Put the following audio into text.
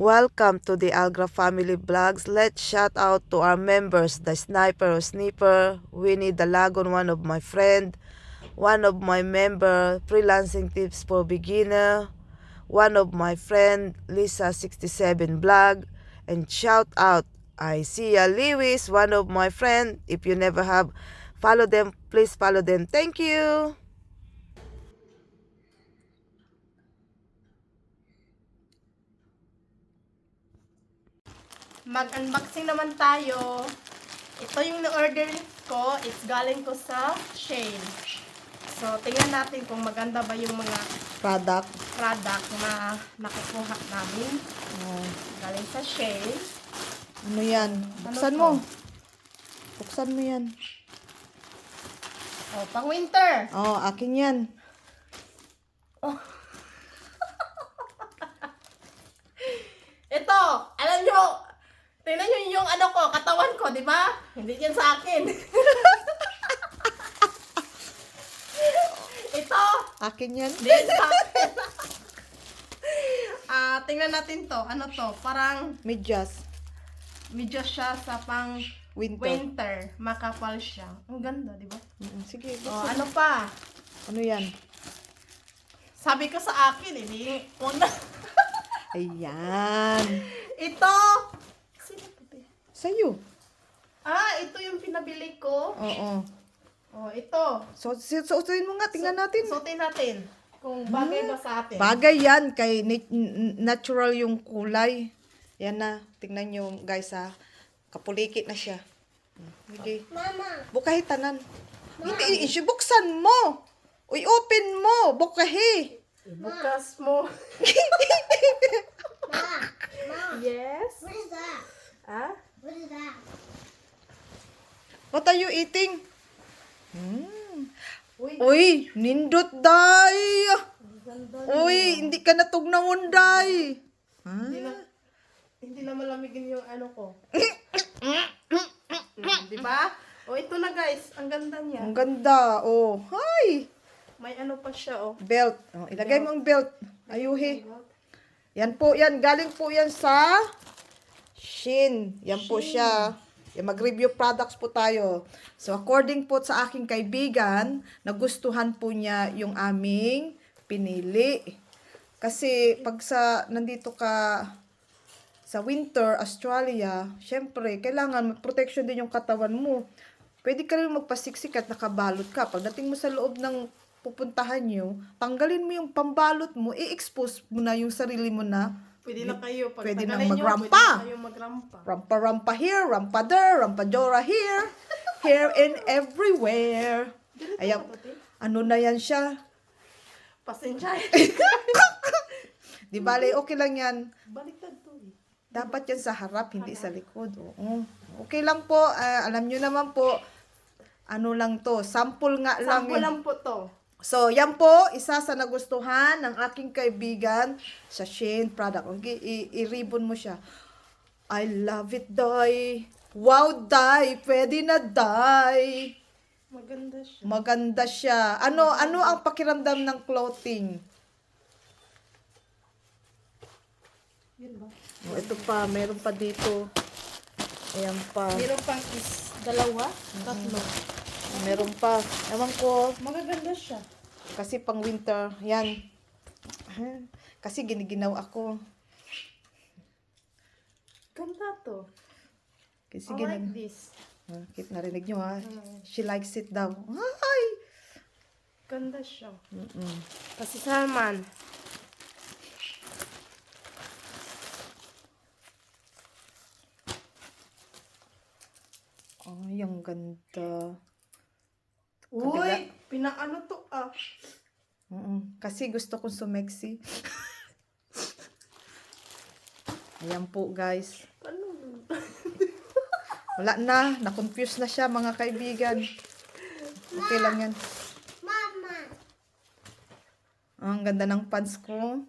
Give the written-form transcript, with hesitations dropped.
Welcome to the Algra Family Vlogs. Let's shout out to our members, the Sniper or Sniper, Winnie Dalagon, one of my friend, one of my member, Freelancing Tips for Beginner, one of my friend, Lisa67 Vlog, and shout out Isia Lewis, one of my friend. If you never have follow them, please follow them. Thank you. Mag-unboxing naman tayo. Ito yung na-order ko. It's galing ko sa Shein. So, tingnan natin kung maganda ba yung mga Product. na nakukuha namin. Galing sa Shein. Ano yan? Buksan mo. Buksan mo yan. Oh, pang winter. Oh, akin yan. Ito, alam nyo, tingnan nyo yung ano ko, katawan ko, di ba? Hindi yan sa akin. Ito, Akin yan. hindi yan sa akin. Tingnan natin to. Ano to? Parang Medyas. medyo siya sa pang Winter. winter. Makapal siya. Ang ganda, di ba? Sige, Oh, buksan. ano pa? Ano yan? Sabi ko sa akin, hindi. Huwag na. Ayan. Ito. Sino to, be? Sa'yo. Ito yung pinabili ko. Oo. Oh, ito. Suotin mo nga, tingnan natin. Suotin natin. Kung bagay ba sa atin. Bagay yan, kay natural yung kulay. Yan na, tingnan nyo guys ha. Kapulikit na siya. Okay. Mama, Bukahi tanan. Hindi, buksan mo. Uy, open mo. Bukahi. Bukas mo. Yes. what is that? What is that? What are you eating? Uy, Uy, nindot day. ganda. Uy, hindi ka natugnaon day. Hindi na malamigin yung ano ko. Di ba? Oh, ito na guys. Ang ganda niya. Ang ganda. Oh, hi. May ano pa siya, oh. Belt. Oh, ilagay mo ang belt. Ayuhi. Yan po, yan. Galing po yan sa Shein. Yan po siya. Yan, mag-review products po tayo. So, according po sa aking kaibigan, nagustuhan po niya yung aming pinili. Kasi, pag nandito ka sa winter, Australia, syempre, kailangan protection din yung katawan mo. Pwede ka rin magpasiksik at nakabalot ka. Pagdating mo sa loob ng pupuntahan nyo, tanggalin mo yung pambalot mo, i-expose mo na yung sarili mo na Pwede na kayo. Pag Pwede tagalin nang nyo, magrampa. Pwede na kayo magrampa. rampa-rampa here, rampa there, rampa-jora here, here and everywhere. Ayan, ano na yan siya? Pasensya. Di bale, okay lang yan. Baliktad to, eh. Dapat yan sa harap, hindi sa likod. Oo. Okay lang po, alam nyo naman po, ano lang to, sample nga lang. Sample lang po to. So, yan po, isa sa nagustuhan ng aking kaibigan sa Shein product. Okay, i-ribbon mo siya. I love it, Day. Wow, Day. Pwede na, Day. Maganda siya. Maganda siya. Ano ang pakiramdam ng clothing? Yun ba? Oh, ito pa, meron pa dito. Ayan pa. Meron pang dalawa, tatlo. Meron pa. Ewan ko, Magaganda siya. kasi pang winter. Yan. Kasi giniginaw ako. Ganda to. Kasi I like this. Kit narinig nyo ha. She likes it daw. Ay! Ganda siya. Kasi Salman. Ay, ang ganda. Uy! Pinaano to ah. Kasi gusto kong sumeksi. Ayan po guys. Ano? Wala na. Na-confuse na siya mga kaibigan. Okay lang yan. Mama, Ang ganda ng pants ko.